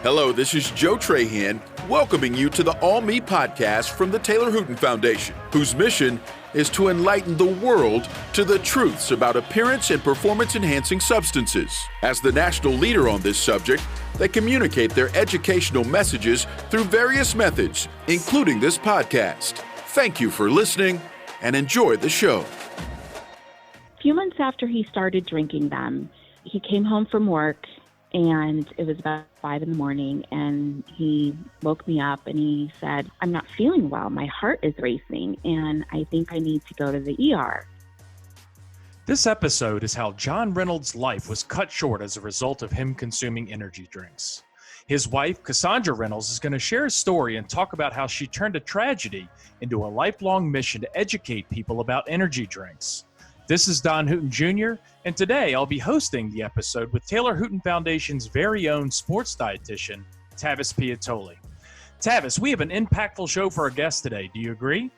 Hello, this is Joe Trahan, welcoming you to the All Me podcast from the Taylor Hooten Foundation, whose mission is to enlighten the world to the truths about appearance and performance-enhancing substances. As the national leader on this subject, they communicate their educational messages through various methods, including this podcast. Thank you for listening and enjoy the show. A few months after he started drinking them, he came home from work and it was about 5 a.m. and he woke me up and he said, "I'm not feeling well. My heart is racing and I think I need to go to the ER." This episode is how John Reynolds' life was cut short as a result of him consuming energy drinks. His wife, Cassondra Reynolds, is going to share a story and talk about how she turned a tragedy into a lifelong mission to educate people about energy drinks. This is Don Hooten Jr., and today I'll be hosting the episode with Taylor Hooten Foundation's very own sports dietitian, Tavis Piattoli. Tavis, we have an impactful show for our guest today. Do you agree?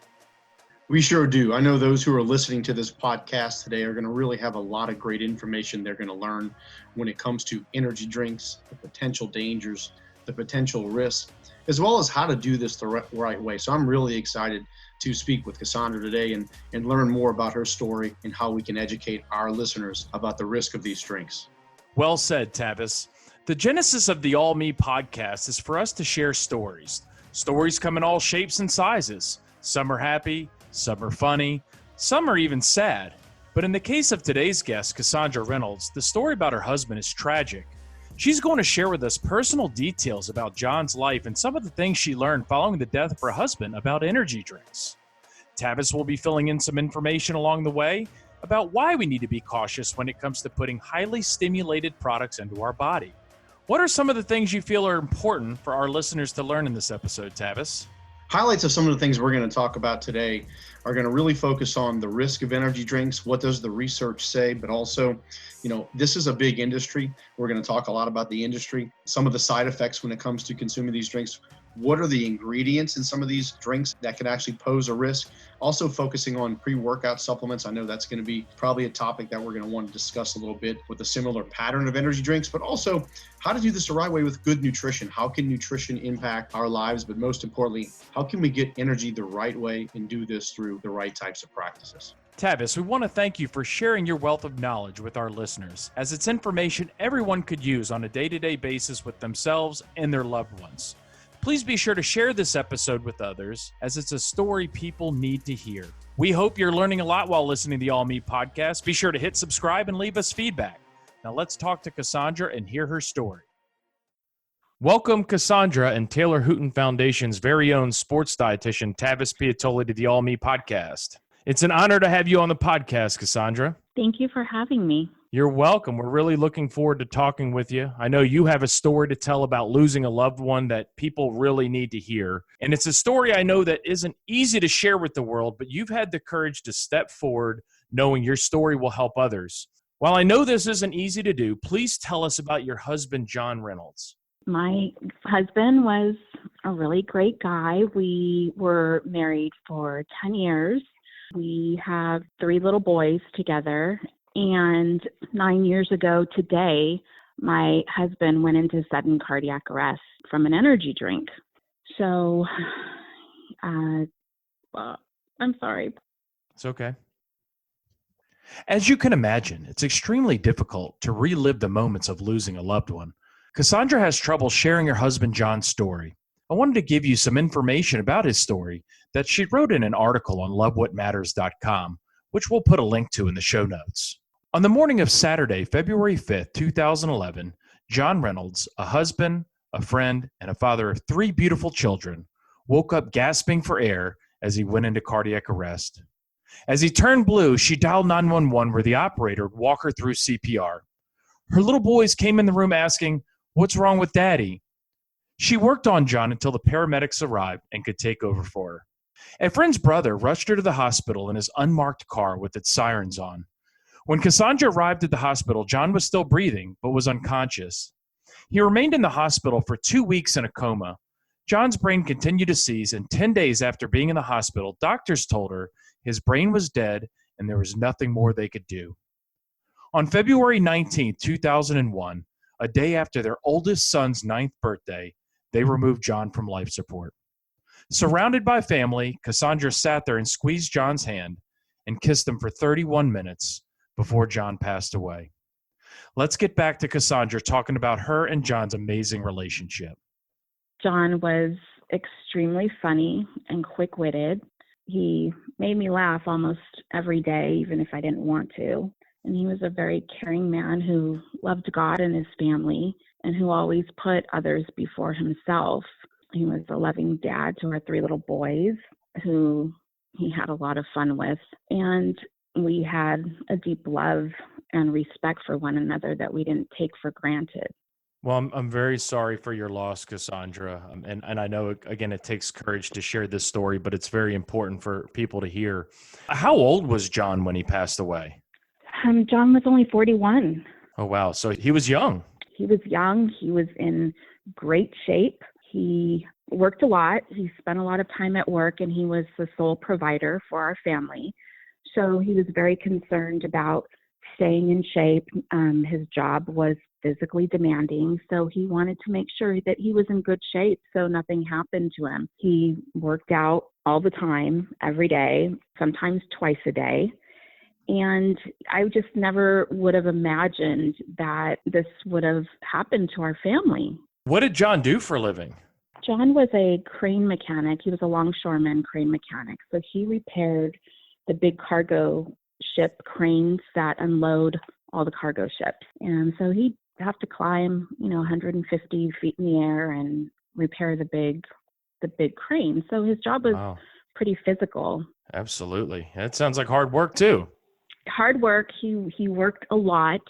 We sure do. I know those who are listening to this podcast today are going to really have a lot of great information they're going to learn when it comes to energy drinks, the potential dangers, the potential risks, as well as how to do this the right way. So I'm really excited to speak with Cassondra today and learn more about her story and how we can educate our listeners about the risk of these drinks. Well said, Tavis. The genesis of the All Me podcast is for us to share stories. Stories come in all shapes and sizes. Some are happy, some are funny, some are even sad. But in the case of today's guest, Cassondra Reynolds, the story about her husband is tragic. She's going to share with us personal details about John's life and some of the things she learned following the death of her husband about energy drinks. Tavis will be filling in some information along the way about why we need to be cautious when it comes to putting highly stimulated products into our body. What are some of the things you feel are important for our listeners to learn in this episode, Tavis? Highlights of some of the things we're going to talk about today are going to really focus on the risk of energy drinks. What does the research say? But also, this is a big industry. We're going to talk a lot about the industry, some of the side effects when it comes to consuming these drinks. What are the ingredients in some of these drinks that can actually pose a risk? Also focusing on pre-workout supplements. I know that's going to be probably a topic that we're going to want to discuss a little bit with a similar pattern of energy drinks, but also how to do this the right way with good nutrition. How can nutrition impact our lives? But most importantly, how can we get energy the right way and do this through the right types of practices? Tavis, we want to thank you for sharing your wealth of knowledge with our listeners, as it's information everyone could use on a day-to-day basis with themselves and their loved ones. Please be sure to share this episode with others, as it's a story people need to hear. We hope you're learning a lot while listening to the All Me podcast. Be sure to hit subscribe and leave us feedback. Now let's talk to Cassondra and hear her story. Welcome, Cassondra and Taylor Hooten Foundation's very own sports dietitian, Tavis Piattoli, to the All Me podcast. It's an honor to have you on the podcast, Cassondra. Thank you for having me. You're welcome. We're really looking forward to talking with you. I know you have a story to tell about losing a loved one that people really need to hear. And it's a story I know that isn't easy to share with the world, but you've had the courage to step forward knowing your story will help others. While I know this isn't easy to do, please tell us about your husband, John Reynolds. My husband was a really great guy. We were married for 10 years. We have 3 little boys together. And 9 years ago today, my husband went into sudden cardiac arrest from an energy drink. So, I'm sorry. It's okay. As you can imagine, it's extremely difficult to relive the moments of losing a loved one. Cassondra has trouble sharing her husband John's story. I wanted to give you some information about his story that she wrote in an article on lovewhatmatters.com, which we'll put a link to in the show notes. On the morning of Saturday, February 5th, 2011, John Reynolds, a husband, a friend, and a father of 3 beautiful children, woke up gasping for air as he went into cardiac arrest. As he turned blue, she dialed 911 where the operator would walk her through CPR. Her little boys came in the room asking, "What's wrong with Daddy?" She worked on John until the paramedics arrived and could take over for her. A friend's brother rushed her to the hospital in his unmarked car with its sirens on. When Cassondra arrived at the hospital, John was still breathing, but was unconscious. He remained in the hospital for 2 weeks in a coma. John's brain continued to seize, and 10 days after being in the hospital, doctors told her his brain was dead and there was nothing more they could do. On February 19, 2001, a day after their oldest son's 9th birthday, they removed John from life support. Surrounded by family, Cassondra sat there and squeezed John's hand and kissed him for 31 minutes before John passed away. Let's get back to Cassondra talking about her and John's amazing relationship. John was extremely funny and quick-witted. He made me laugh almost every day, even if I didn't want to. And he was a very caring man who loved God and his family and who always put others before himself. He was a loving dad to our 3 little boys who he had a lot of fun with. And we had a deep love and respect for one another that we didn't take for granted. Well, I'm very sorry for your loss, Cassondra. And I know, again, it takes courage to share this story, but it's very important for people to hear. How old was John when he passed away? John was only 41. Oh, wow. So he was young. He was young. He was in great shape. He worked a lot. He spent a lot of time at work, and he was the sole provider for our family. So he was very concerned about staying in shape. His job was physically demanding, so he wanted to make sure that he was in good shape so nothing happened to him. He worked out all the time, every day, sometimes twice a day. And I just never would have imagined that this would have happened to our family. What did John do for a living? John was a crane mechanic. He was a longshoreman crane mechanic. So he repaired the big cargo ship cranes that unload all the cargo ships. And so he'd have to climb, 150 feet in the air and repair the big crane. So his job was pretty physical. Absolutely. That sounds like hard work too. Hard work. He worked a lot.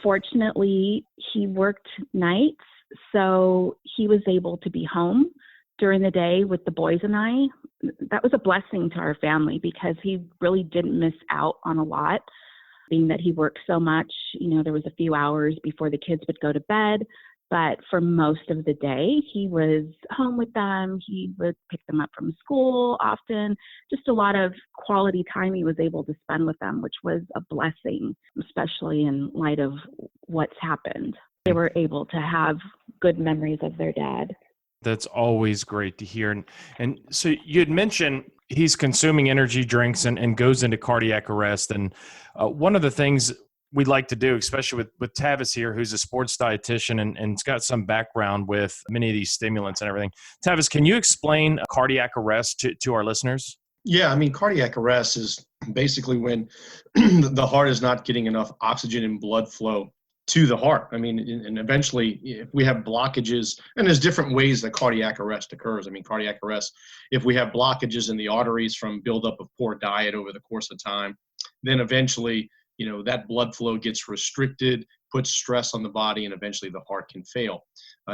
Fortunately, he worked nights, so he was able to be home during the day with the boys and I. That was a blessing to our family because he really didn't miss out on a lot, being that he worked so much. There was a few hours before the kids would go to bed, but for most of the day, he was home with them. He would pick them up from school often. Just a lot of quality time he was able to spend with them, which was a blessing, especially in light of what's happened. They were able to have good memories of their dad. That's always great to hear. And so you had mentioned he's consuming energy drinks and goes into cardiac arrest. And one of the things we'd like to do, especially with Tavis here, who's a sports dietitian and has got some background with many of these stimulants and everything. Tavis, can you explain cardiac arrest to our listeners? Yeah, cardiac arrest is basically when the heart is not getting enough oxygen and blood flow to the heart. And eventually, if we have blockages, and there's different ways that cardiac arrest occurs. Cardiac arrest, if we have blockages in the arteries from buildup of poor diet over the course of time, then eventually, that blood flow gets restricted, puts stress on the body, and eventually the heart can fail.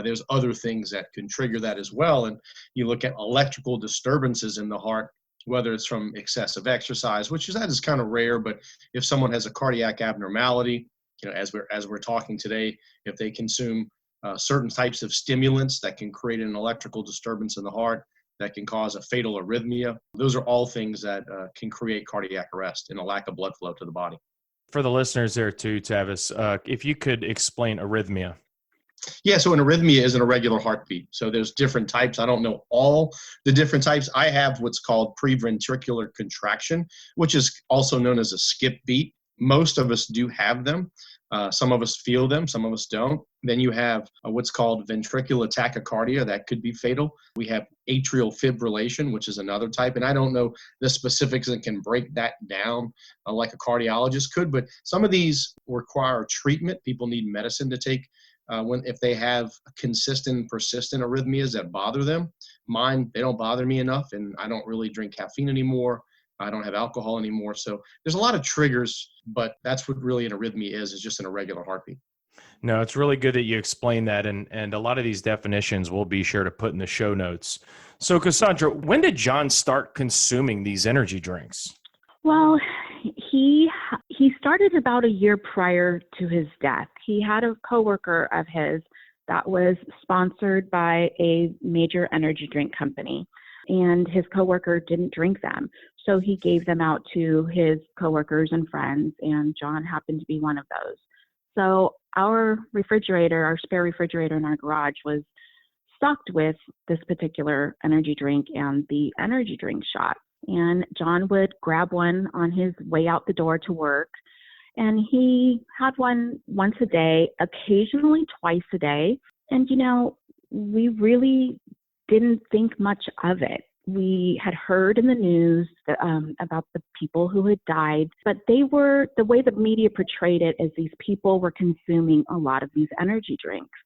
There's other things that can trigger that as well. And you look at electrical disturbances in the heart, whether it's from excessive exercise, that is kind of rare, but if someone has a cardiac abnormality, as we're talking today, if they consume certain types of stimulants that can create an electrical disturbance in the heart that can cause a fatal arrhythmia, those are all things that can create cardiac arrest and a lack of blood flow to the body. For the listeners there too, Tavis, if you could explain arrhythmia. Yeah, so an arrhythmia is an irregular heartbeat. So there's different types. I don't know all the different types. I have what's called preventricular contraction, which is also known as a skip beat. Most of us do have them. Some of us feel them, some of us don't. Then you have what's called ventricular tachycardia. That could be fatal. We have atrial fibrillation, which is another type. And I don't know the specifics and can break that down like a cardiologist could. But some of these require treatment. People need medicine to take if they have consistent, persistent arrhythmias that bother them. Mine, they don't bother me enough, and I don't really drink caffeine anymore. I don't have alcohol anymore. So there's a lot of triggers, but that's what really an arrhythmia is just an irregular heartbeat. No, it's really good that you explain that. And a lot of these definitions we'll be sure to put in the show notes. So Cassondra, when did John start consuming these energy drinks? Well, he started about a year prior to his death. He had a coworker of his that was sponsored by a major energy drink company, and his coworker didn't drink them. So he gave them out to his coworkers and friends, and John happened to be one of those. So our refrigerator, our spare refrigerator in our garage was stocked with this particular energy drink and the energy drink shot. And John would grab one on his way out the door to work. And he had one once a day, occasionally twice a day. And, we really didn't think much of it. We had heard in the news about the people who had died, but the way the media portrayed it is these people were consuming a lot of these energy drinks.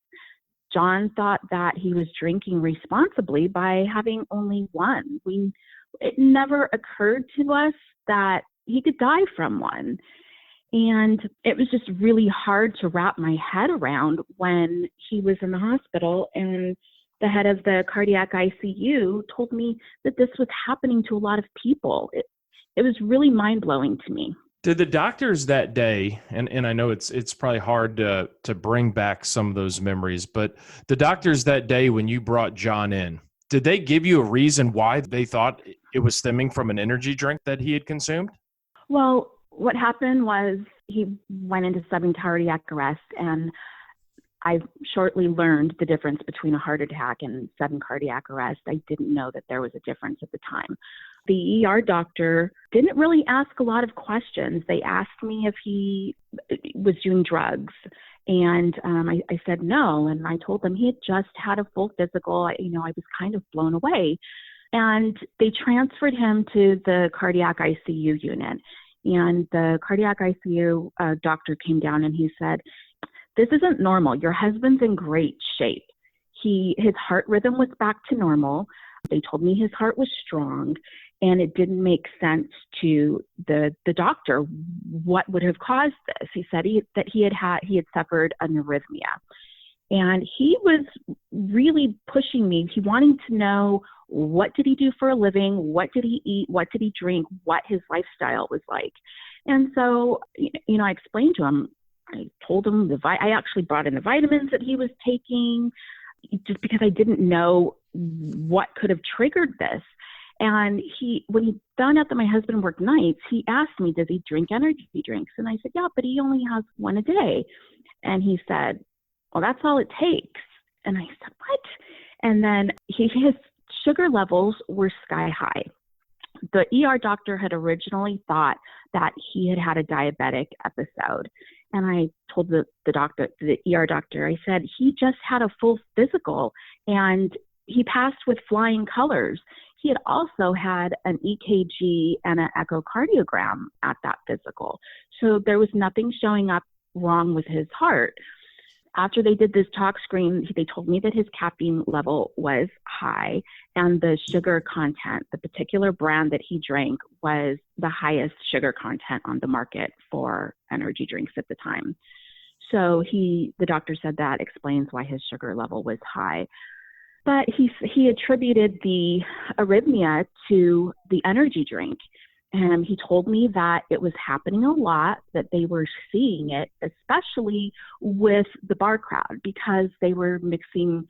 John thought that he was drinking responsibly by having only one. It never occurred to us that he could die from one. And it was just really hard to wrap my head around when he was in the hospital and the head of the cardiac ICU told me that this was happening to a lot of people. It was really mind-blowing to me. Did the doctors that day, and I know it's probably hard to bring back some of those memories, but the doctors that day when you brought John in, did they give you a reason why they thought it was stemming from an energy drink that he had consumed? Well, what happened was he went into sudden cardiac arrest, and I shortly learned the difference between a heart attack and sudden cardiac arrest. I didn't know that there was a difference at the time. The ER doctor didn't really ask a lot of questions. They asked me if he was doing drugs, and I said no, and I told them he had just had a full physical. I was kind of blown away. And they transferred him to the cardiac ICU unit. And the cardiac ICU doctor came down and he said, "This isn't normal. Your husband's in great shape. His heart rhythm was back to normal. They told me his heart was strong, and it didn't make sense to the doctor what would have caused this." He said that he had suffered an arrhythmia. And he was really pushing me. He wanted to know, what did he do for a living? What did he eat? What did he drink? What his lifestyle was like. And so, I explained to him, I told him I actually brought in the vitamins that he was taking just because I didn't know what could have triggered this. And when he found out that my husband worked nights, he asked me, does he drink energy drinks? And I said, yeah, but he only has one a day. And he said, well, that's all it takes. And I said, what? And then his sugar levels were sky high. The ER doctor had originally thought that he had had a diabetic episode. And I told the ER doctor, I said, he just had a full physical and he passed with flying colors. He had also had an EKG and an echocardiogram at that physical. So there was nothing showing up wrong with his heart. After they did this tox screen, they told me that his caffeine level was high and the sugar content, the particular brand that he drank, was the highest sugar content on the market for energy drinks at the time. So the doctor said that explains why his sugar level was high. But he attributed the arrhythmia to the energy drink. And he told me that it was happening a lot, that they were seeing it, especially with the bar crowd, because they were mixing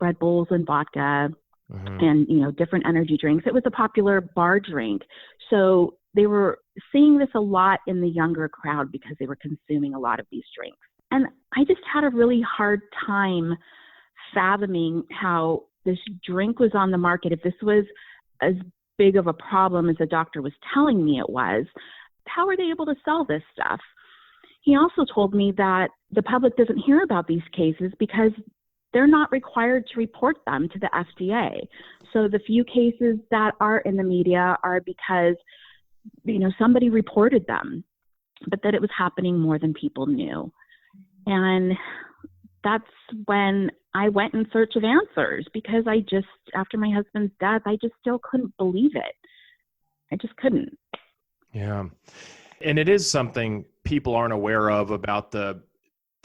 Red Bulls and vodka and, different energy drinks. It was a popular bar drink. So they were seeing this a lot in the younger crowd because they were consuming a lot of these drinks. And I just had a really hard time fathoming how this drink was on the market. If this was as big of a problem as the doctor was telling me it was, how are they able to sell this stuff? He also told me that the public doesn't hear about these cases because they're not required to report them to the FDA. So the few cases that are in the media are because, somebody reported them, but that it was happening more than people knew. And that's when I went in search of answers, because after my husband's death, I just still couldn't believe it. I just couldn't. Yeah. And it is something people aren't aware of about the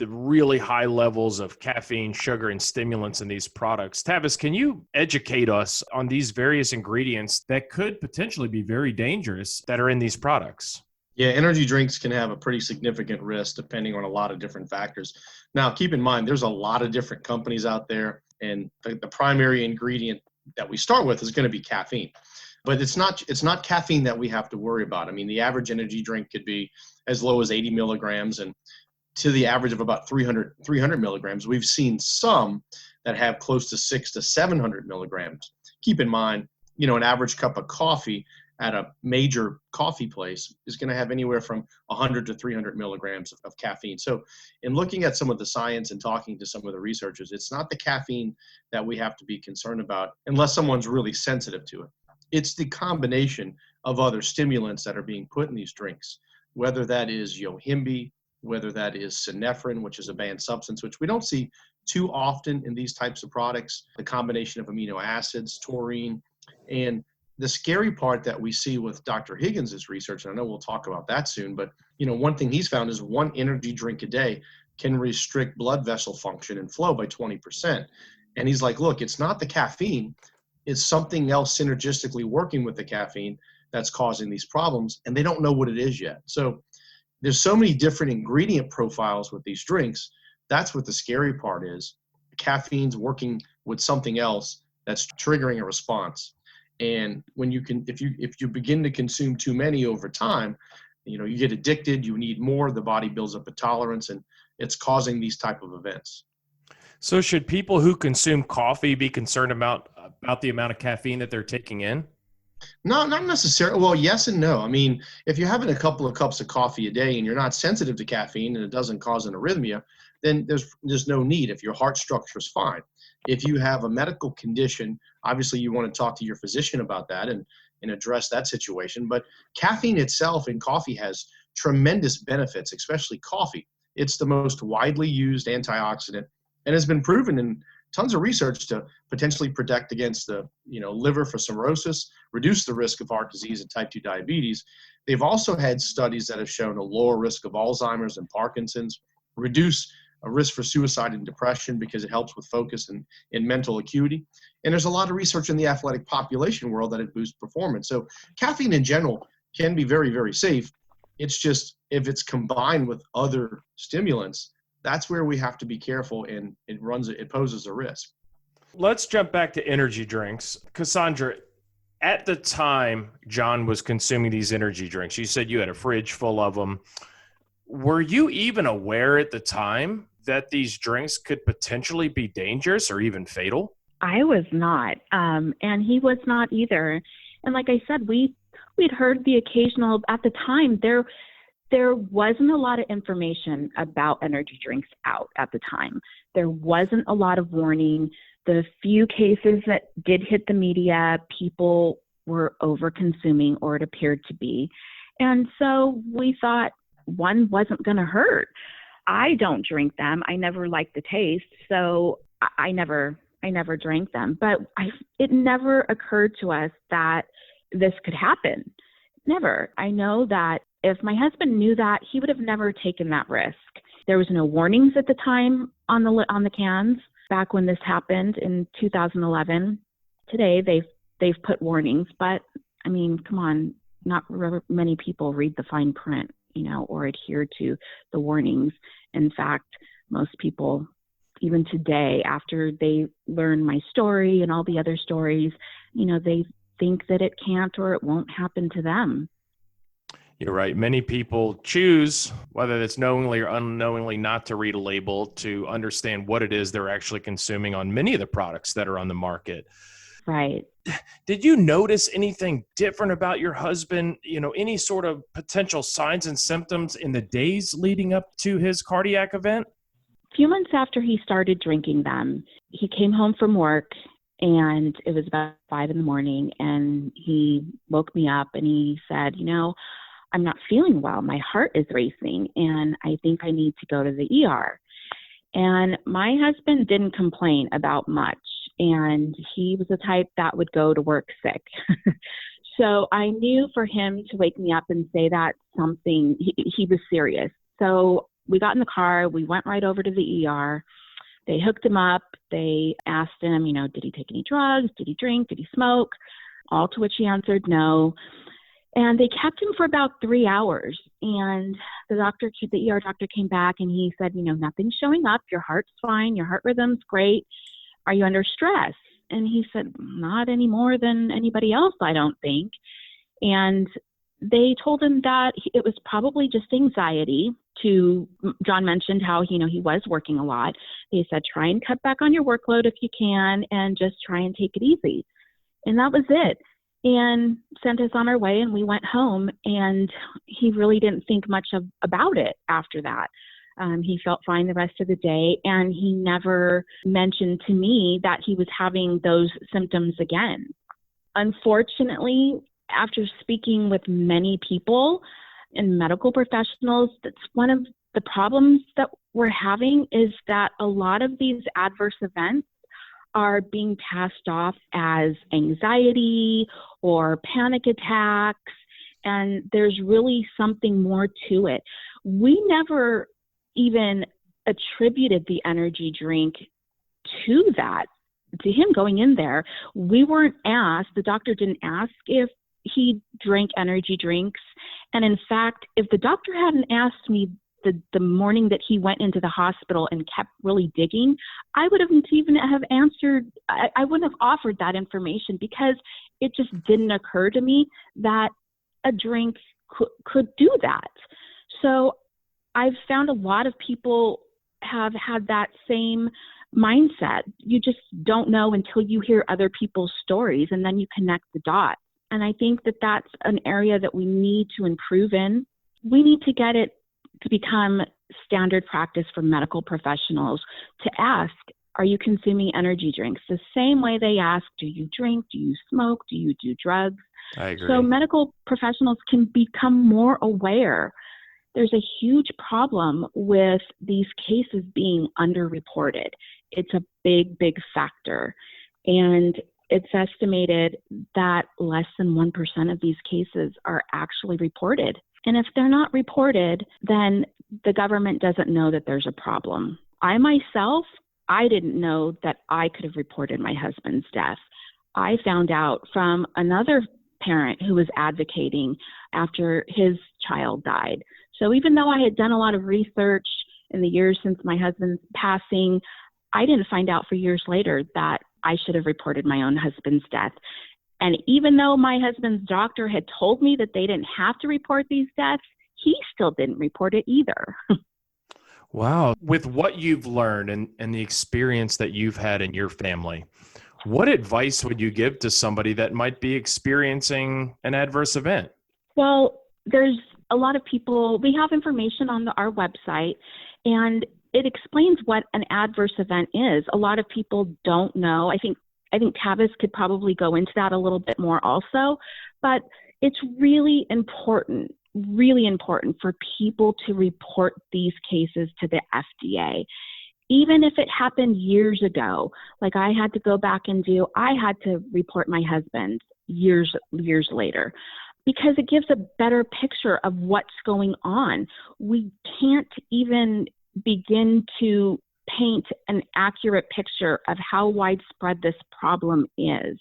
really high levels of caffeine, sugar, and stimulants in these products. Tavis, can you educate us on these various ingredients that could potentially be very dangerous that are in these products? Yeah, energy drinks can have a pretty significant risk depending on a lot of different factors. Now, keep in mind, there's a lot of different companies out there, and the primary ingredient that we start with is going to be caffeine. But it's not caffeine that we have to worry about. I mean, the average energy drink could be as low as 80 milligrams, and to the average of about 300 milligrams. We've seen some that have close to 600 to 700 milligrams. Keep in mind, an average cup of coffee at a major coffee place is going to have anywhere from 100 to 300 milligrams of caffeine. So in looking at some of the science and talking to some of the researchers, it's not the caffeine that we have to be concerned about unless someone's really sensitive to it. It's the combination of other stimulants that are being put in these drinks, whether that is yohimbe, whether that is synephrine, which is a banned substance, which we don't see too often in these types of products, the combination of amino acids, taurine, and the scary part that we see with Dr. Higgins' research, and I know we'll talk about that soon, but one thing he's found is one energy drink a day can restrict blood vessel function and flow by 20%. And he's like, look, it's not the caffeine, it's something else synergistically working with the caffeine that's causing these problems, and they don't know what it is yet. So there's so many different ingredient profiles with these drinks. That's what the scary part is. Caffeine's working with something else that's triggering a response. And when if you begin to consume too many over time, you get addicted, you need more, the body builds up a tolerance, and it's causing these type of events. So should people who consume coffee be concerned about the amount of caffeine that they're taking in? No, not necessarily. Well, yes and no. I mean, if you're having a couple of cups of coffee a day and you're not sensitive to caffeine and it doesn't cause an arrhythmia, then there's no need if your heart structure is fine. If you have a medical condition, obviously you want to talk to your physician about that and address that situation. But caffeine itself in coffee has tremendous benefits, especially coffee. It's the most widely used antioxidant and has been proven in tons of research to potentially protect against the liver for cirrhosis, reduce the risk of heart disease and type 2 diabetes. They've also had studies that have shown a lower risk of Alzheimer's and Parkinson's, reduce a risk for suicide and depression because it helps with focus and mental acuity. And there's a lot of research in the athletic population world that it boosts performance. So caffeine in general can be very, very safe. It's just if it's combined with other stimulants, that's where we have to be careful, and it poses a risk. Let's jump back to energy drinks. Cassondra, at the time John was consuming these energy drinks, you said you had a fridge full of them. Were you even aware at the time that these drinks could potentially be dangerous or even fatal? I was not, and he was not either. And like I said, we'd heard the occasional, at the time, there wasn't a lot of information about energy drinks out at the time. There wasn't a lot of warning. The few cases that did hit the media, people were over-consuming, or it appeared to be. And so we thought one wasn't going to hurt. I don't drink them. I never liked the taste, so I never drank them. But it never occurred to us that this could happen. Never. I know that if my husband knew that, he would have never taken that risk. There was no warnings at the time on the cans back when this happened in 2011. Today they've put warnings, but I mean, come on, not many people read the fine print, or adhere to the warnings. In fact, most people, even today, after they learn my story and all the other stories, they think that it can't or it won't happen to them. You're right. Many people choose, whether it's knowingly or unknowingly, not to read a label to understand what it is they're actually consuming on many of the products that are on the market. Right. Did you notice anything different about your husband? Any sort of potential signs and symptoms in the days leading up to his cardiac event? A few months after he started drinking them, he came home from work and it was about 5 a.m. and he woke me up and he said, I'm not feeling well. My heart is racing and I think I need to go to the ER. And my husband didn't complain about much. And he was the type that would go to work sick. So I knew for him to wake me up and say that something, he was serious. So we got in the car, we went right over to the ER. They hooked him up. They asked him, did he take any drugs? Did he drink? Did he smoke? All to which he answered no. And they kept him for about 3 hours. And the ER doctor came back and he said, nothing's showing up. Your heart's fine. Your heart rhythm's great. Are you under stress? And he said, not any more than anybody else, I don't think. And they told him that it was probably just anxiety. John mentioned how, he was working a lot. They said, try and cut back on your workload if you can, and just try and take it easy. And that was it. And sent us on our way, and we went home, and he really didn't think much about it after that. He felt fine the rest of the day, and he never mentioned to me that he was having those symptoms again. Unfortunately, after speaking with many people and medical professionals, that's one of the problems that we're having, is that a lot of these adverse events are being passed off as anxiety or panic attacks, and there's really something more to it. We never even attributed the energy drink to that, to him going in there. We weren't asked, the doctor didn't ask if he drank energy drinks. And in fact, if the doctor hadn't asked me the morning that he went into the hospital and kept really digging, I wouldn't even have answered, I wouldn't have offered that information, because it just didn't occur to me that a drink could do that. So I've found a lot of people have had that same mindset. You just don't know until you hear other people's stories, and then you connect the dots. And I think that that's an area that we need to improve in. We need to get it to become standard practice for medical professionals to ask, are you consuming energy drinks? The same way they ask, do you drink? Do you smoke? Do you do drugs? I agree. So medical professionals can become more aware. There's a huge problem with these cases being underreported. It's a big, big factor. And it's estimated that less than 1% of these cases are actually reported. And if they're not reported, then the government doesn't know that there's a problem. I myself, I didn't know that I could have reported my husband's death. I found out from another parent who was advocating after his child died. So even though I had done a lot of research in the years since my husband's passing, I didn't find out for years later that I should have reported my own husband's death. And even though my husband's doctor had told me that they didn't have to report these deaths, he still didn't report it either. Wow. With what you've learned and the experience that you've had in your family, what advice would you give to somebody that might be experiencing an adverse event? Well, there's a lot of people, we have information on our website, and it explains what an adverse event is. A lot of people don't know. I think Tavis could probably go into that a little bit more also, but it's really important for people to report these cases to the FDA. Even if it happened years ago, like I had to go back and I had to report my husband years later, because it gives a better picture of what's going on. We can't even begin to paint an accurate picture of how widespread this problem is.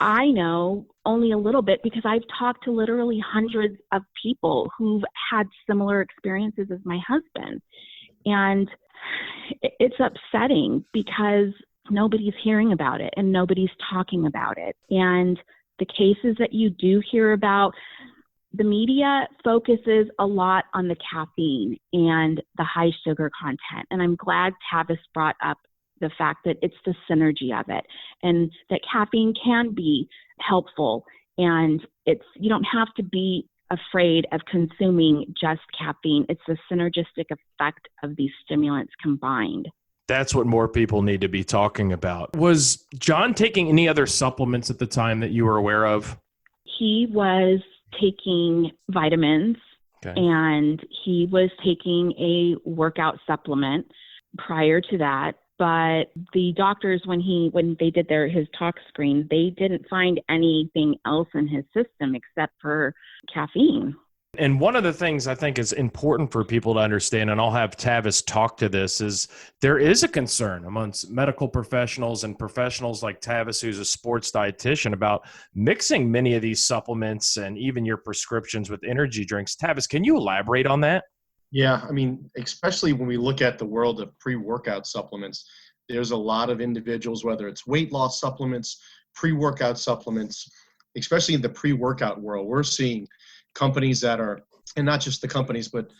I know only a little bit because I've talked to literally hundreds of people who've had similar experiences as my husband. And it's upsetting because nobody's hearing about it and nobody's talking about it. And the cases that you do hear about, the media focuses a lot on the caffeine and the high sugar content. And I'm glad Tavis brought up the fact that it's the synergy of it, and that caffeine can be helpful. And you don't have to be afraid of consuming just caffeine. It's the synergistic effect of these stimulants combined. That's what more people need to be talking about. Was John taking any other supplements at the time that you were aware of? He was taking vitamins, okay, and he was taking a workout supplement prior to that. But the doctors, when they did his tox screen, they didn't find anything else in his system except for caffeine. And one of the things I think is important for people to understand, and I'll have Tavis talk to this, is there is a concern amongst medical professionals and professionals like Tavis, who's a sports dietitian, about mixing many of these supplements and even your prescriptions with energy drinks. Tavis, can you elaborate on that? Yeah, I mean, especially when we look at the world of pre-workout supplements, there's a lot of individuals, whether it's weight loss supplements, pre-workout supplements, especially in the pre-workout world, we're seeing companies that are and not just the companies, but,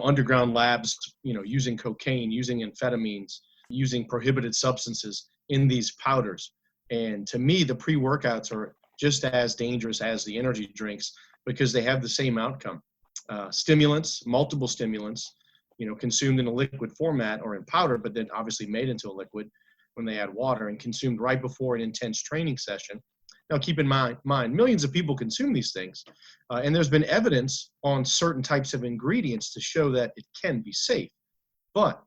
underground labs, using cocaine, using amphetamines, using prohibited substances in these powders. And to me, the pre-workouts are just as dangerous as the energy drinks because they have the same outcome. Stimulants, multiple stimulants, consumed in a liquid format or in powder, but then obviously made into a liquid when they add water and consumed right before an intense training session. Now, keep in mind, millions of people consume these things, and there's been evidence on certain types of ingredients to show that it can be safe. But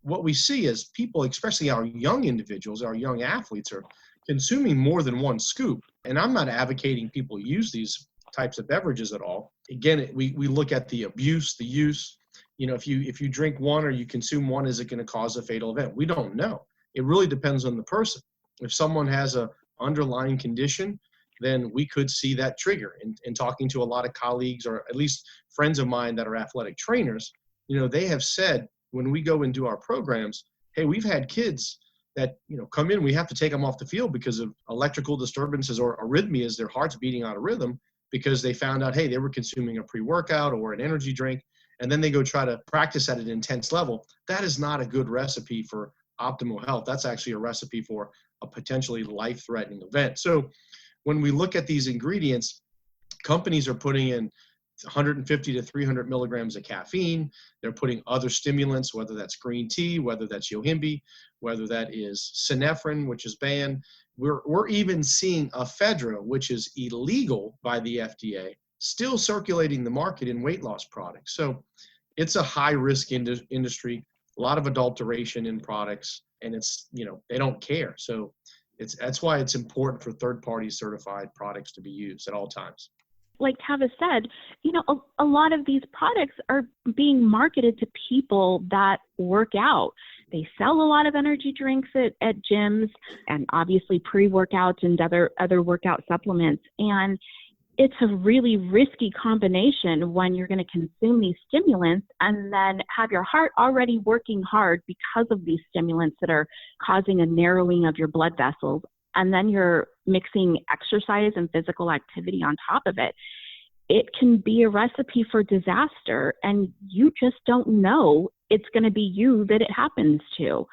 what we see is people, especially our young individuals, our young athletes, are consuming more than one scoop. And I'm not advocating people use these types of beverages at all. Again, we look at the abuse, the use. If you drink one or you consume one, is it going to cause a fatal event? We don't know. It really depends on the person. If someone has a underlying condition, then we could see that trigger. In talking to a lot of colleagues, or at least friends of mine that are athletic trainers, they have said when we go and do our programs, hey, we've had kids that come in, we have to take them off the field because of electrical disturbances or arrhythmias, their heart's beating out of rhythm, because they found out, hey, they were consuming a pre-workout or an energy drink, and then they go try to practice at an intense level. That is not a good recipe for optimal health. That's actually a recipe for a potentially life-threatening event. So when we look at these ingredients, companies are putting in 150 to 300 milligrams of caffeine. They're putting other stimulants, whether that's green tea, whether that's yohimbe, whether that is synephrine, which is banned. We're even seeing ephedra, which is illegal by the FDA, still circulating the market in weight loss products. So it's a high-risk industry, a lot of adulteration in products, and it's, they don't care. So that's why it's important for third-party certified products to be used at all times. Like Tavis said, a lot of these products are being marketed to people that work out. They sell a lot of energy drinks at gyms, and obviously pre-workouts and other workout supplements. And it's a really risky combination when you're going to consume these stimulants and then have your heart already working hard because of these stimulants that are causing a narrowing of your blood vessels. And then you're mixing exercise and physical activity on top of it. It can be a recipe for disaster, and you just don't know it's going to be you that it happens to.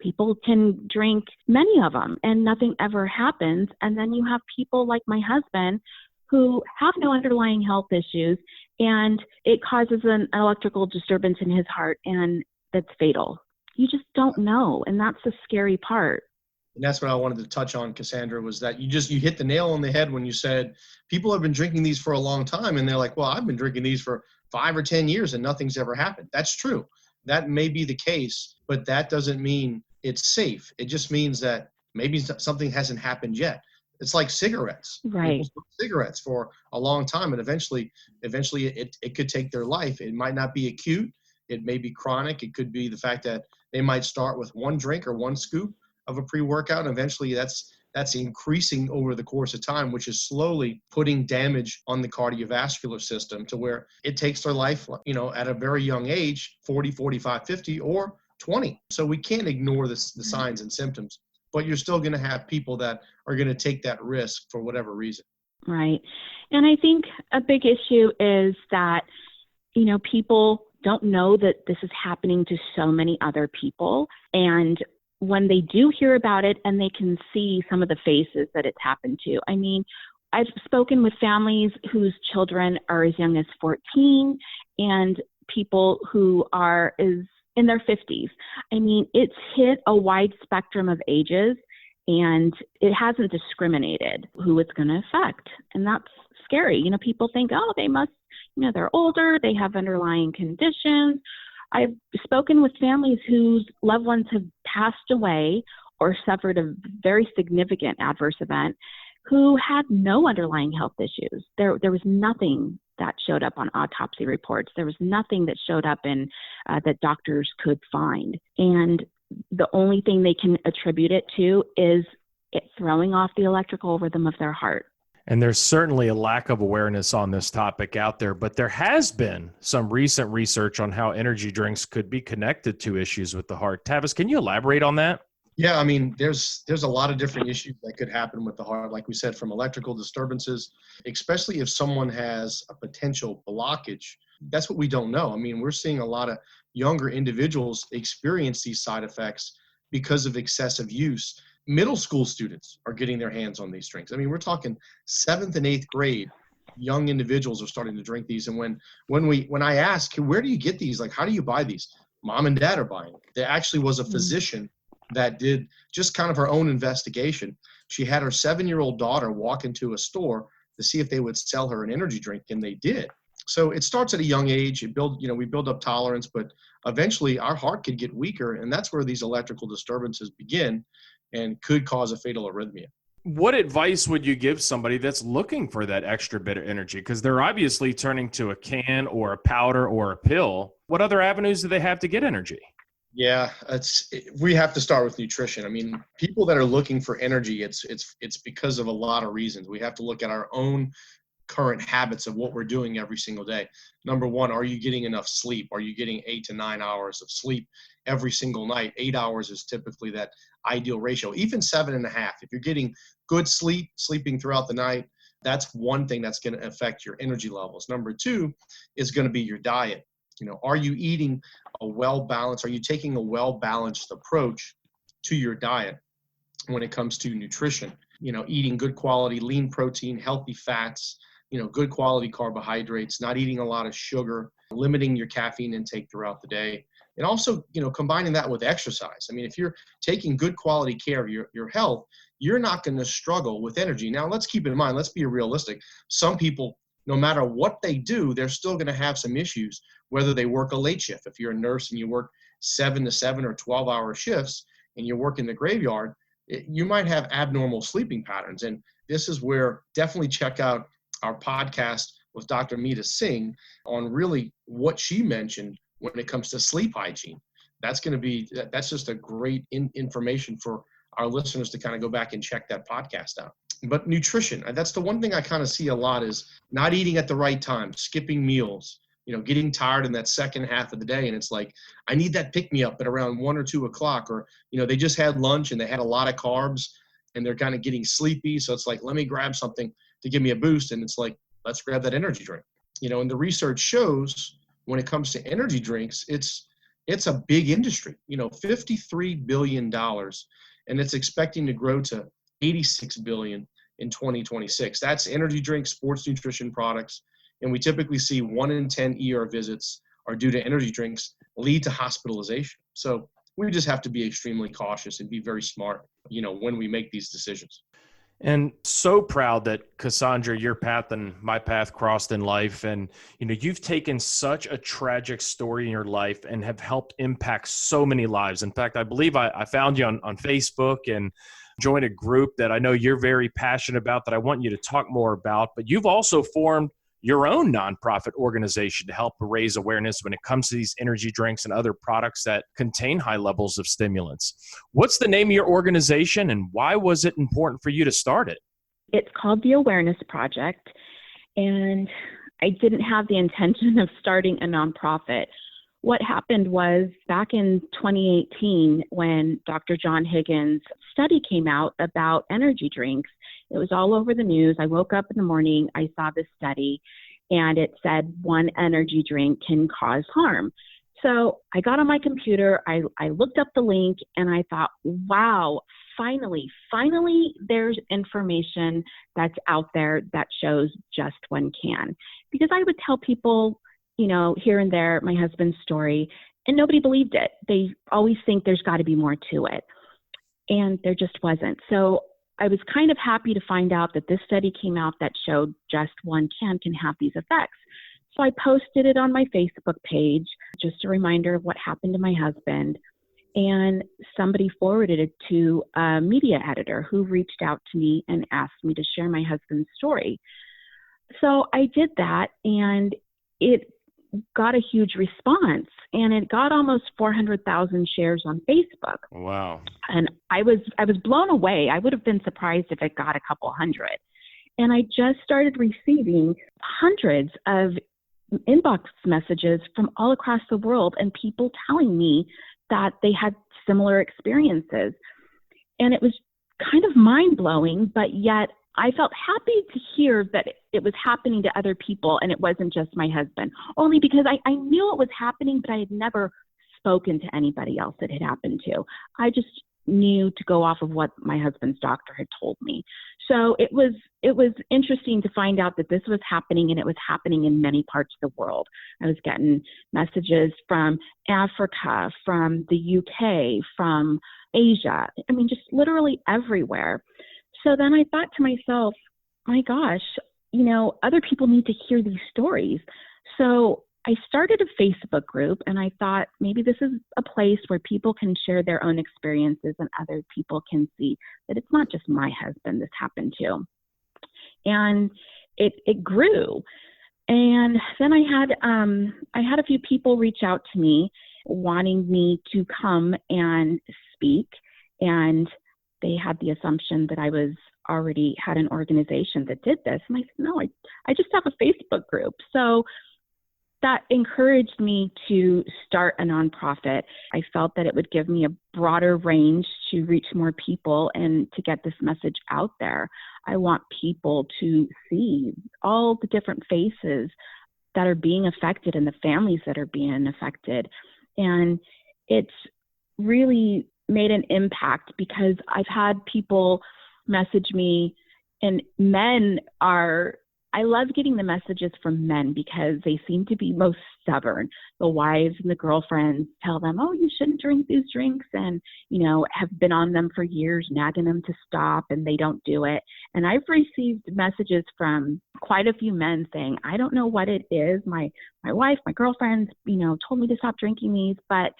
People can drink many of them and nothing ever happens. And then you have people like my husband who have no underlying health issues, and it causes an electrical disturbance in his heart, and that's fatal. You just don't know, and that's the scary part. And that's what I wanted to touch on, Cassandra, was that you hit the nail on the head when you said people have been drinking these for a long time, and they're like, well, I've been drinking these for 5 or 10 years and nothing's ever happened. That's true. That may be the case, but that doesn't mean it's safe. It just means that maybe something hasn't happened yet. It's like cigarettes. Right. People smoke cigarettes for a long time, and eventually it could take their life. It might not be acute. It may be chronic. It could be the fact that they might start with one drink or one scoop of a pre-workout, and eventually that's increasing over the course of time, which is slowly putting damage on the cardiovascular system to where it takes their life, at a very young age, 40, 45, 50, or 20. So we can't ignore the signs and symptoms, but you're still going to have people that are going to take that risk for whatever reason. Right. And I think a big issue is that, people don't know that this is happening to so many other people. And when they do hear about it and they can see some of the faces that it's happened to. I mean, I've spoken with families whose children are as young as 14 and people who are in their 50s. I mean, it's hit a wide spectrum of ages, and it hasn't discriminated who it's going to affect. And that's scary. People think, oh, they must, they're older, they have underlying conditions. I've spoken with families whose loved ones have passed away or suffered a very significant adverse event who had no underlying health issues. There was nothing that showed up on autopsy reports. There was nothing that showed up in that doctors could find. And the only thing they can attribute it to is it throwing off the electrical rhythm of their heart. And there's certainly a lack of awareness on this topic out there, but there has been some recent research on how energy drinks could be connected to issues with the heart. Tavis, can you elaborate on that? Yeah, I mean, there's a lot of different issues that could happen with the heart, like we said, from electrical disturbances, especially if someone has a potential blockage That's what we don't know. I mean, we're seeing a lot of younger individuals experience these side effects because of excessive use. Middle school students are getting their hands on these drinks. I mean, we're talking 7th and 8th grade. Young individuals are starting to drink these. And when I ask, where do you get these? Like, how do you buy these? Mom and dad are buying. There actually was a physician that did just kind of her own investigation. She had her 7-year-old daughter walk into a store to see if they would sell her an energy drink, and they did. So it starts at a young age. We build up tolerance, but eventually our heart could get weaker, and that's where these electrical disturbances begin and could cause a fatal arrhythmia. What advice would you give somebody that's looking for that extra bit of energy? Because they're obviously turning to a can or a powder or a pill. What other avenues do they have to get energy? Yeah, we have to start with nutrition. I mean, people that are looking for energy, it's because of a lot of reasons. We have to look at our own current habits of what we're doing every single day. Number one, are you getting enough sleep? Are you getting 8 to 9 hours of sleep every single night? 8 hours is typically that ideal ratio, even 7.5. If you're getting good sleep, sleeping throughout the night, that's one thing that's going to affect your energy levels. Number two is going to be your diet. Are you eating are you taking a well-balanced approach to your diet when it comes to nutrition? Eating good quality lean protein, healthy fats, good quality carbohydrates, not eating a lot of sugar, limiting your caffeine intake throughout the day. And also, combining that with exercise. I mean, if you're taking good quality care of your health, you're not going to struggle with energy. Now, let's keep in mind, let's be realistic. Some people, no matter what they do, they're still going to have some issues, whether they work a late shift. If you're a nurse and you work 7 to 7 or 12-hour shifts and you work in the graveyard, you might have abnormal sleeping patterns. And this is where definitely check out our podcast with Dr. Meeta Singh on really what she mentioned when it comes to sleep hygiene. That's just a great information for our listeners to kind of go back and check that podcast out. But nutrition, that's the one thing I kind of see a lot, is not eating at the right time, skipping meals, getting tired in that second half of the day. And it's like, I need that pick me up at around 1 or 2 o'clock, or, they just had lunch and they had a lot of carbs and they're kind of getting sleepy. So it's like, let me grab something to give me a boost. And it's like, let's grab that energy drink. And the research shows when it comes to energy drinks, it's a big industry, $53 billion, and it's expecting to grow to $86 billion in 2026. That's energy drinks, sports nutrition products. And we typically see 1 in 10 ER visits are due to energy drinks lead to hospitalization. So we just have to be extremely cautious and be very smart, when we make these decisions. And so proud that, Cassondra, your path and my path crossed in life. And, you've taken such a tragic story in your life and have helped impact so many lives. In fact, I believe I found you on Facebook and joined a group that I know you're very passionate about, that I want you to talk more about. But you've also formed your own nonprofit organization to help raise awareness when it comes to these energy drinks and other products that contain high levels of stimulants. What's the name of your organization, and why was it important for you to start it? It's called the Awareness Project, and I didn't have the intention of starting a nonprofit. What happened was back in 2018, when Dr. John Higgins' study came out about energy drinks, it was all over the news. I woke up in the morning, I saw this study, and it said 1 energy drink can cause harm. So I got on my computer, I looked up the link, and I thought, wow, finally, there's information that's out there that shows just 1 can. Because I would tell people, here and there, my husband's story, and nobody believed it. They always think there's got to be more to it. And there just wasn't. So I was kind of happy to find out that this study came out that showed just 1 can have these effects. So I posted it on my Facebook page, just a reminder of what happened to my husband. And somebody forwarded it to a media editor who reached out to me and asked me to share my husband's story. So I did that, and it got a huge response, and it got almost 400,000 shares on Facebook. Wow. And I was blown away. I would have been surprised if it got a couple hundred. And I just started receiving hundreds of inbox messages from all across the world, and people telling me that they had similar experiences. And it was kind of mind-blowing, but yet I felt happy to hear that it was happening to other people and it wasn't just my husband, only because I knew it was happening, but I had never spoken to anybody else it had happened to. I just knew to go off of what my husband's doctor had told me. So it was interesting to find out that this was happening, and it was happening in many parts of the world. I was getting messages from Africa, from the UK, from Asia. I mean, just literally everywhere. So then I thought to myself, my gosh, other people need to hear these stories. So I started a Facebook group, and I thought maybe this is a place where people can share their own experiences and other people can see that it's not just my husband this happened to. And it grew. And then I had a few people reach out to me wanting me to come and speak. And they had the assumption that I was already had an organization that did this. And I said, no, I just have a Facebook group. So that encouraged me to start a nonprofit. I felt that it would give me a broader range to reach more people and to get this message out there. I want people to see all the different faces that are being affected and the families that are being affected. And it's really made an impact because I've had people message me, and I love getting the messages from men because they seem to be most stubborn. The wives and the girlfriends tell them, oh, you shouldn't drink these drinks, and, have been on them for years, nagging them to stop, and they don't do it. And I've received messages from quite a few men saying, I don't know what it is. My wife, my girlfriends, told me to stop drinking these, but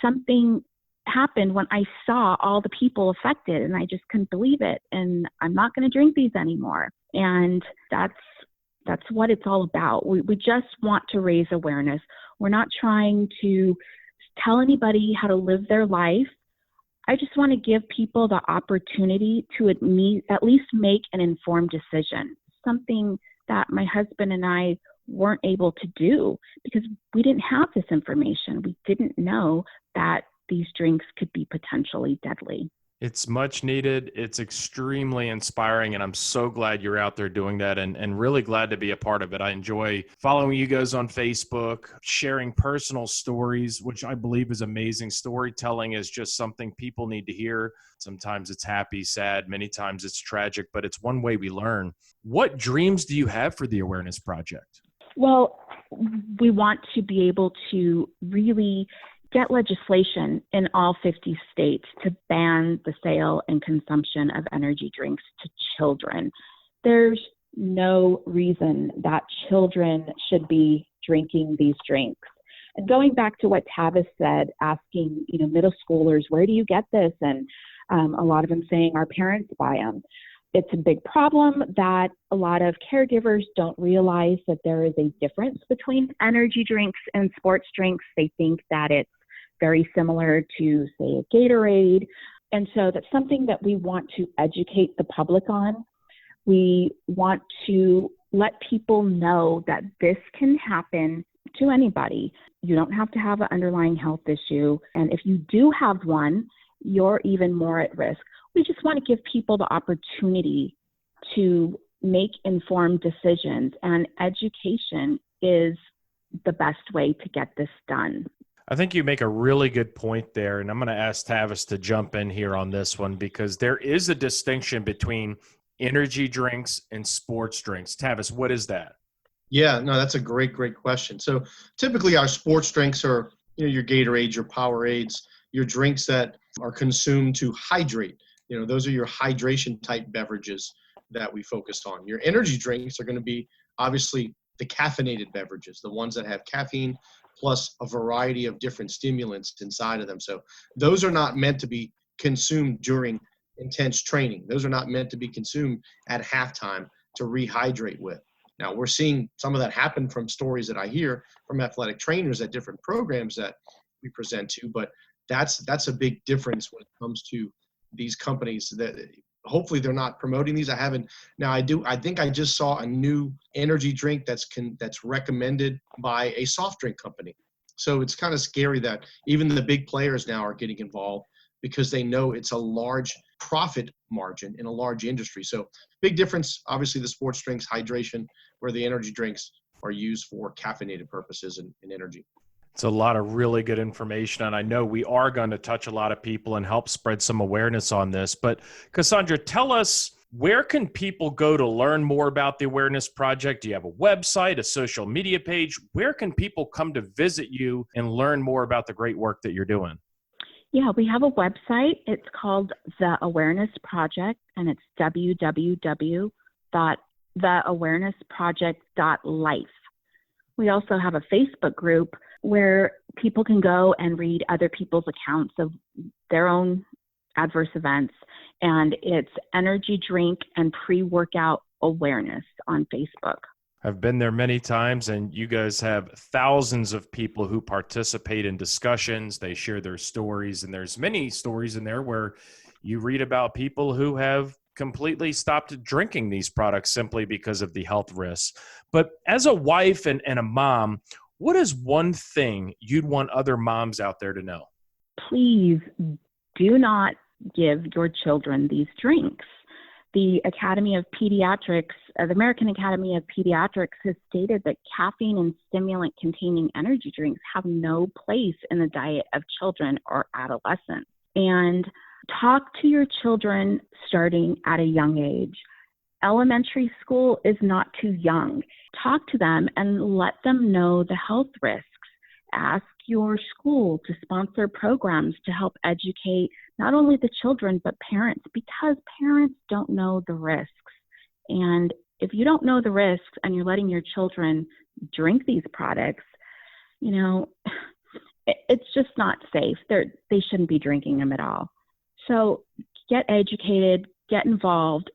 something happened when I saw all the people affected, and I just couldn't believe it. And I'm not going to drink these anymore. And that's what it's all about. We just want to raise awareness. We're not trying to tell anybody how to live their life. I just want to give people the opportunity to at least make an informed decision, something that my husband and I weren't able to do because we didn't have this information. We didn't know that these drinks could be potentially deadly. It's much needed. It's extremely inspiring, and I'm so glad you're out there doing that and really glad to be a part of it. I enjoy following you guys on Facebook, sharing personal stories, which I believe is amazing. Storytelling is just something people need to hear. Sometimes it's happy, sad, many times it's tragic, but it's one way we learn. What dreams do you have for the Awareness Project? Well, we want to be able to really get legislation in all 50 states to ban the sale and consumption of energy drinks to children. There's no reason that children should be drinking these drinks. And going back to what Tavis said, asking, middle schoolers, where do you get this? And a lot of them saying our parents buy them. It's a big problem that a lot of caregivers don't realize that there is a difference between energy drinks and sports drinks. They think that it's very similar to, say, a Gatorade. And so that's something that we want to educate the public on. We want to let people know that this can happen to anybody. You don't have to have an underlying health issue. And if you do have one, you're even more at risk. We just want to give people the opportunity to make informed decisions, and education is the best way to get this done. I think you make a really good point there, and I'm going to ask Tavis to jump in here on this one because there is a distinction between energy drinks and sports drinks. Tavis, what is that? Yeah, no, that's a great question. So typically our sports drinks are, your Gatorades, your Powerades, your drinks that are consumed to hydrate. Those are your hydration type beverages that we focused on. Your energy drinks are going to be obviously the caffeinated beverages, the ones that have caffeine plus a variety of different stimulants inside of them. So those are not meant to be consumed during intense training. Those are not meant to be consumed at halftime to rehydrate with. Now, we're seeing some of that happen from stories that I hear from athletic trainers at different programs that we present to, but that's a big difference when it comes to these companies that hopefully they're not promoting these. I think I just saw a new energy drink that's recommended by a soft drink company. So it's kind of scary that even the big players now are getting involved because they know it's a large profit margin in a large industry. So big difference, obviously the sports drinks, hydration, where the energy drinks are used for caffeinated purposes and energy. It's a lot of really good information, and I know we are going to touch a lot of people and help spread some awareness on this. But Cassondra, tell us, where can people go to learn more about the Awareness Project? Do you have a website, a social media page? Where can people come to visit you and learn more about the great work that you're doing? Yeah, we have a website. It's called The Awareness Project, and it's www.theawarenessproject.life. We also have a Facebook group where people can go and read other people's accounts of their own adverse events. And it's energy drink and pre-workout awareness on Facebook. I've been there many times, and you guys have thousands of people who participate in discussions. They share their stories, and there's many stories in there where you read about people who have completely stopped drinking these products simply because of the health risks. But as a wife and a mom, what is one thing you'd want other moms out there to know? Please do not give your children these drinks. The Academy of Pediatrics, the American Academy of Pediatrics has stated that caffeine and stimulant-containing energy drinks have no place in the diet of children or adolescents. And talk to your children starting at a young age. Elementary school is not too young. Talk to them and let them know the health risks. Ask your school to sponsor programs to help educate not only the children, but parents, because parents don't know the risks. And if you don't know the risks and you're letting your children drink these products, you know, it's just not safe. They shouldn't be drinking them at all. So get educated, get involved,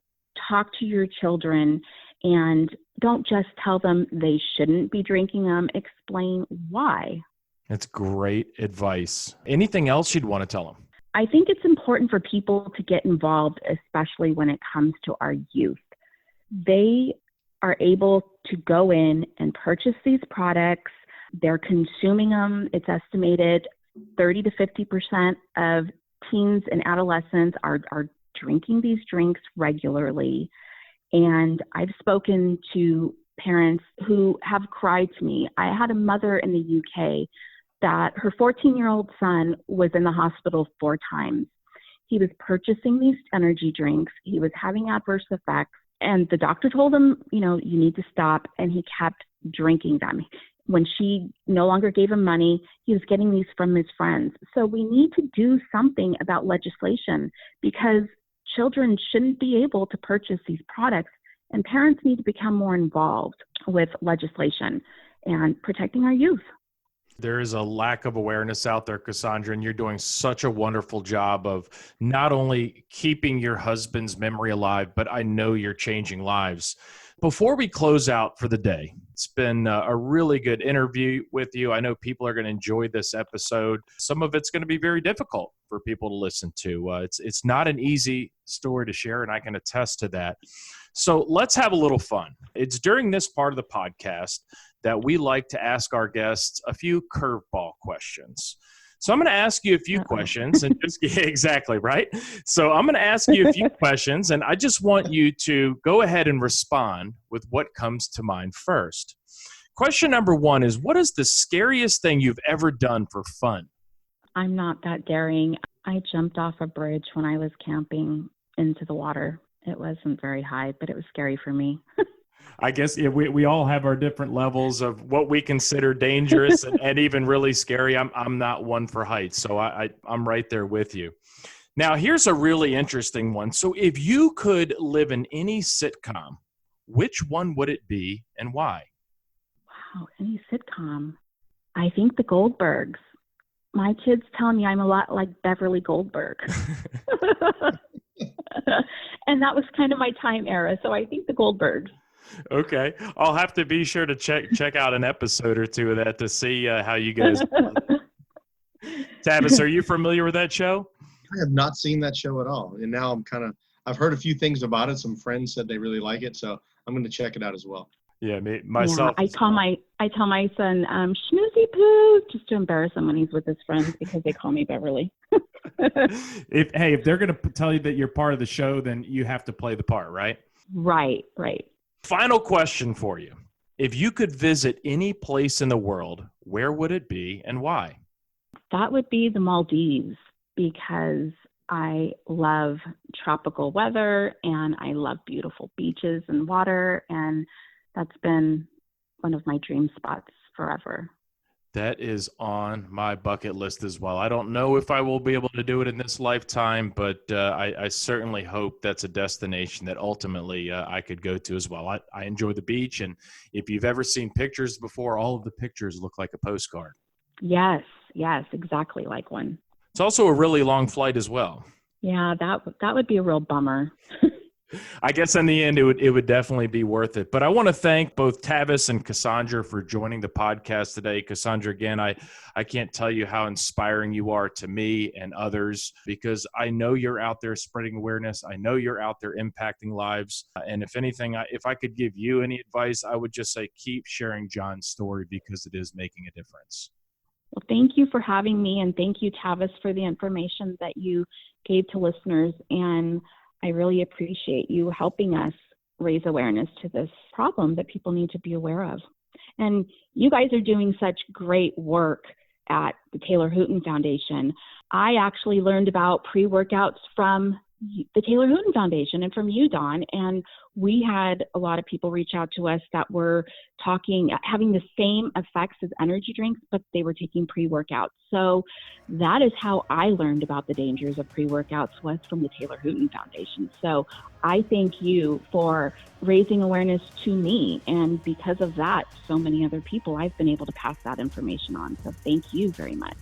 talk to your children, and don't just tell them they shouldn't be drinking them. Explain why. That's great advice. Anything else you'd want to tell them? I think it's important for people to get involved, especially when it comes to our youth. They are able to go in and purchase these products. They're consuming them. It's estimated 30 to 50% of teens and adolescents are drinking these drinks regularly. And I've spoken to parents who have cried to me. I had a mother in the UK that her 14-year-old son was in the hospital 4 times. He was purchasing these energy drinks. He was having adverse effects. And the doctor told him, you know, you need to stop. And he kept drinking them. When she no longer gave him money, he was getting these from his friends. So we need to do something about legislation, because children shouldn't be able to purchase these products, and parents need to become more involved with legislation and protecting our youth. There is a lack of awareness out there, Cassondra, and you're doing such a wonderful job of not only keeping your husband's memory alive, but I know you're changing lives. Before we close out for the day, it's been a really good interview with you. I know people are going to enjoy this episode. Some of it's going to be very difficult for people to listen to. It's not an easy story to share, and I can attest to that. So let's have a little fun. It's during this part of the podcast that we like to ask our guests a few curveball questions. So I'm going to ask you a few questions and just exactly right. So I'm going to ask you a few questions, and I just want you to go ahead and respond with what comes to mind first. Question number 1 is, what is the scariest thing you've ever done for fun? I'm not that daring. I jumped off a bridge when I was camping into the water. It wasn't very high, but it was scary for me. I guess we all have our different levels of what we consider dangerous and even really scary. I'm not one for heights, so I'm right there with you. Now, here's a really interesting one. So if you could live in any sitcom, which one would it be and why? Wow, any sitcom. I think the Goldbergs. My kids tell me I'm a lot like Beverly Goldberg. And that was kind of my time era, so I think the Goldbergs. Okay. I'll have to be sure to check out an episode or two of that to see how you guys Tavis, are you familiar with that show? I have not seen that show at all. And now I've heard a few things about it. Some friends said they really like it, so I'm going to check it out as well. Yeah, myself. Yeah, I tell my son, schmoozy poo, just to embarrass him when he's with his friends because they call me Beverly. If they're going to tell you that you're part of the show, then you have to play the part, right? Right. Final question for you. If you could visit any place in the world, where would it be and why? That would be the Maldives, because I love tropical weather and I love beautiful beaches and water, and that's been one of my dream spots forever. That is on my bucket list as well. I don't know if I will be able to do it in this lifetime, but I certainly hope that's a destination that ultimately I could go to as well. I enjoy the beach, and if you've ever seen pictures before, all of the pictures look like a postcard. Yes, exactly like one. It's also a really long flight as well. Yeah, that would be a real bummer. I guess in the end, it would definitely be worth it. But I want to thank both Tavis and Cassondra for joining the podcast today. Cassondra, again, I can't tell you how inspiring you are to me and others, because I know you're out there spreading awareness. I know you're out there impacting lives. And if anything, if I could give you any advice, I would just say keep sharing John's story, because it is making a difference. Well, thank you for having me, and thank you, Tavis, for the information that you gave to listeners. And I really appreciate you helping us raise awareness to this problem that people need to be aware of. And you guys are doing such great work at the Taylor Hooten Foundation. I actually learned about pre-workouts from the Taylor Hooten Foundation and from you, Don. And we had a lot of people reach out to us that were having the same effects as energy drinks, but they were taking pre-workouts. So that is how I learned about the dangers of pre-workouts, was from the Taylor Hooten Foundation. So I thank you for raising awareness to me. And because of that, so many other people, I've been able to pass that information on. So thank you very much.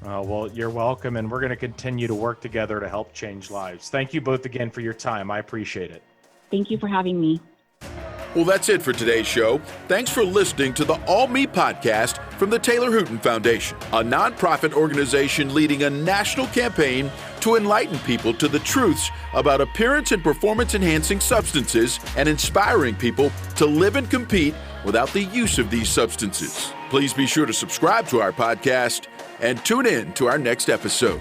Well, you're welcome, and we're going to continue to work together to help change lives. Thank you both again for your time. I appreciate it. Thank you for having me. Well, that's it for today's show. Thanks for listening to the All Me podcast from the Taylor Hooten Foundation, a nonprofit organization leading a national campaign to enlighten people to the truths about appearance and performance-enhancing substances, and inspiring people to live and compete without the use of these substances. Please be sure to subscribe to our podcast and tune in to our next episode.